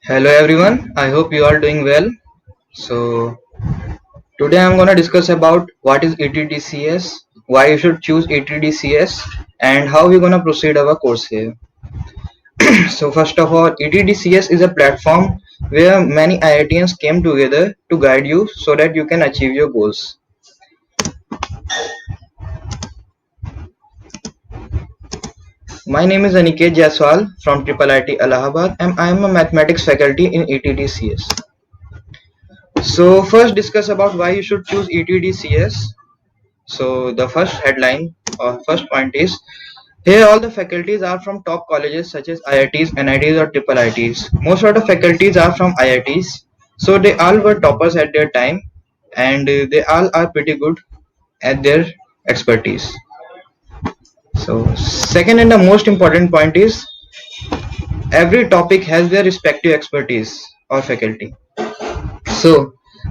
Hello everyone, I hope you are doing well. So today I'm gonna discuss about what is ETDCS, why you should choose ETDCS, and how we're gonna proceed our course here. So first of all, ETDCS is a platform where many IITians came together to guide you so that you can achieve your goals. My name is Aniket Jaiswal from Triple IT Allahabad and I am a mathematics faculty in ETDCS. So first discuss about why you should choose ETDCS. So the first headline or first point is here all the faculties are from top colleges such as IITs, NITs or triple ITs. Most of the faculties are from IITs. So they all were toppers at their time and they all are pretty good at their expertise. So second and the most important point is every topic has their respective expertise or faculty. सो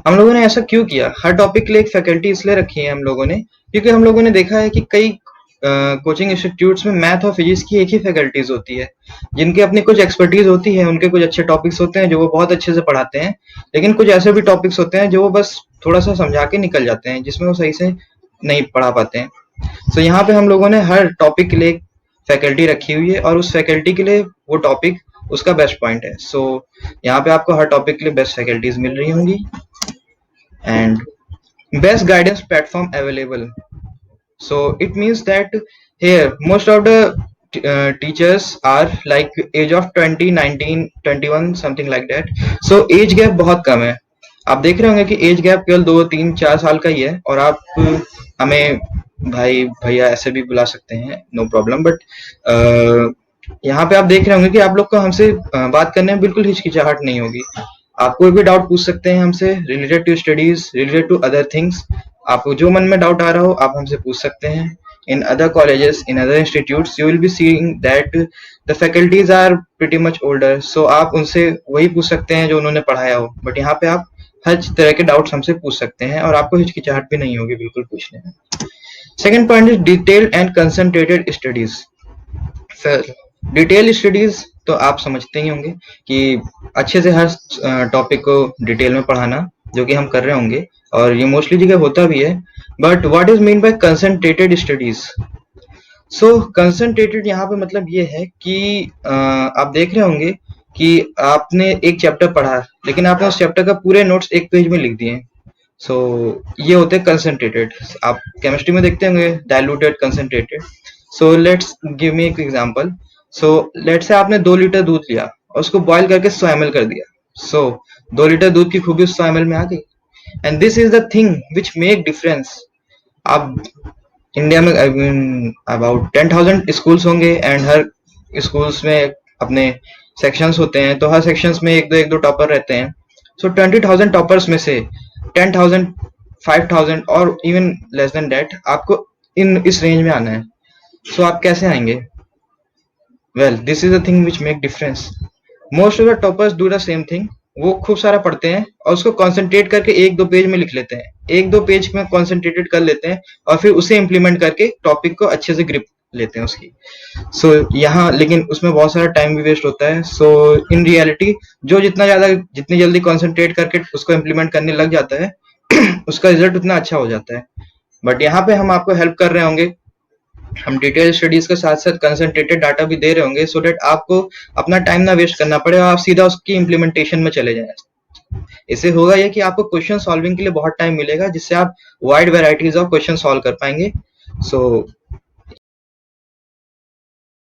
हम लोगों ने ऐसा क्यों किया, हर topic के लिए एक faculty इसलिए रखी है हम लोगों ने क्योंकि हम लोगों ने देखा है कि कई कोचिंग इंस्टीट्यूट्स में मैथ और फिजिक्स की एक ही फैकल्टीज होती है जिनके अपनी कुछ एक्सपर्टीज होती है, उनके कुछ अच्छे टॉपिक्स होते हैं जो वो बहुत अच्छे से पढ़ाते हैं, लेकिन कुछ ऐसे भी टॉपिक्स होते हैं जो वो बस थोड़ा सा समझा के निकल जाते हैं जिसमें वो सही से नहीं पढ़ा पाते हैं. सो यहाँ पे हम लोगों ने हर टॉपिक के लिए एक फैकल्टी रखी हुई है और उस फैकल्टी के लिए वो टॉपिक उसका बेस्ट पॉइंट है. सो यहाँ पे आपको हर टॉपिक के लिए बेस्ट फैकल्टीज मिल रही होंगी and best guidance platform available. So it means that here most of the teachers are like age of 20, 19, 21 something like that. So age gap बहुत कम है. आप देख रहे होंगे कि एज गैप केवल 2, 3, 4 साल का ही है और आप हमें भाई भैया ऐसे भी बुला सकते हैं, नो प्रॉब्लम. बट यहाँ पे आप देख रहे होंगे कि आप लोग को हमसे बात करने में बिल्कुल हिचकिचाहट नहीं होगी. आप कोई भी डाउट पूछ सकते हैं हमसे related to studies, related to other things. आपको जो मन में डाउट आ रहा हो आप हमसे पूछ सकते हैं. In other colleges, in other institutes, you will be seeing that the faculties are pretty much older. So आप उनसे वही पूछ सकते हैं जो उन्होंने पढ़ाया हो. बट यहाँ पे आप हर तरह के डाउट्स हमसे पूछ सकते हैं और आपको हिचकिचाहट भी नहीं होगी बिल्कुल पूछने में. Second point is detailed and concentrated studies. फिर डिटेल स्टडीज तो आप समझते ही होंगे कि अच्छे से हर टॉपिक को डिटेल में पढ़ाना, जो कि हम कर रहे होंगे और ये मोस्टली जगह होता भी है. But what is mean by concentrated studies? So concentrated यहाँ पे मतलब ये है कि आप देख रहे होंगे कि आपने एक चैप्टर पढ़ा लेकिन आपने उस चैप्टर का पूरे नोट्स एक पेज में लिख दिए. सो ये होते हैं कंसंट्रेटेड. आप केमिस्ट्री में देखते होंगे diluted, concentrated. So let's give me एक एग्जांपल. सो लेट्स से आपने 2 लीटर दूध लिया और उसको बॉईल करके 100 ml कर दिया. सो 2 लीटर दूध की खूबी 100 ml में आ गई. And this is the thing which make difference. आप इंडिया में अबाउट 10,000 स्कूल्स होंगे एंड हर स्कूल्स में अपने सेक्शंस होते हैं, तो हर सेक्शंस में एक दो टॉपर रहते हैं. सो 20,000 टॉपर्स में से 10,000, 5,000 और इवन लेस देन डेट आपको इस रेंज में आना है. सो आप कैसे आएंगे? Well this is the thing which make difference. Most of the toppers do the same thing. वो खूब सारा पढ़ते हैं और उसको कंसंट्रेट करके 1-2 पेज में लिख लेते हैं, 1-2 पेज में कंसंट्रेटेड कर लेते हैं और फिर उसे इम्प्लीमेंट करके टॉपिक को अच्छे से ग्रिप लेते हैं उसकी. सो यहाँ लेकिन उसमें बहुत सारा टाइम भी वेस्ट होता है. सो इन रियलिटी जो जितनी जल्दी कंसंट्रेट करके उसको इम्प्लीमेंट करने लग जाता है उसका रिजल्ट उतना अच्छा हो जाता है. बट यहाँ पे हम आपको हेल्प कर रहे होंगे, हम डिटेल स्टडीज के साथ साथ कंसंट्रेटेड डाटा भी दे रहे होंगे सो दैट आपको अपना टाइम ना वेस्ट करना पड़े और आप सीधा उसकी इम्प्लीमेंटेशन में चले जाएं. इससे होगा ये कि आपको क्वेश्चन सॉल्विंग के लिए बहुत टाइम मिलेगा जिससे आप wide varieties of question solve कर पाएंगे. सो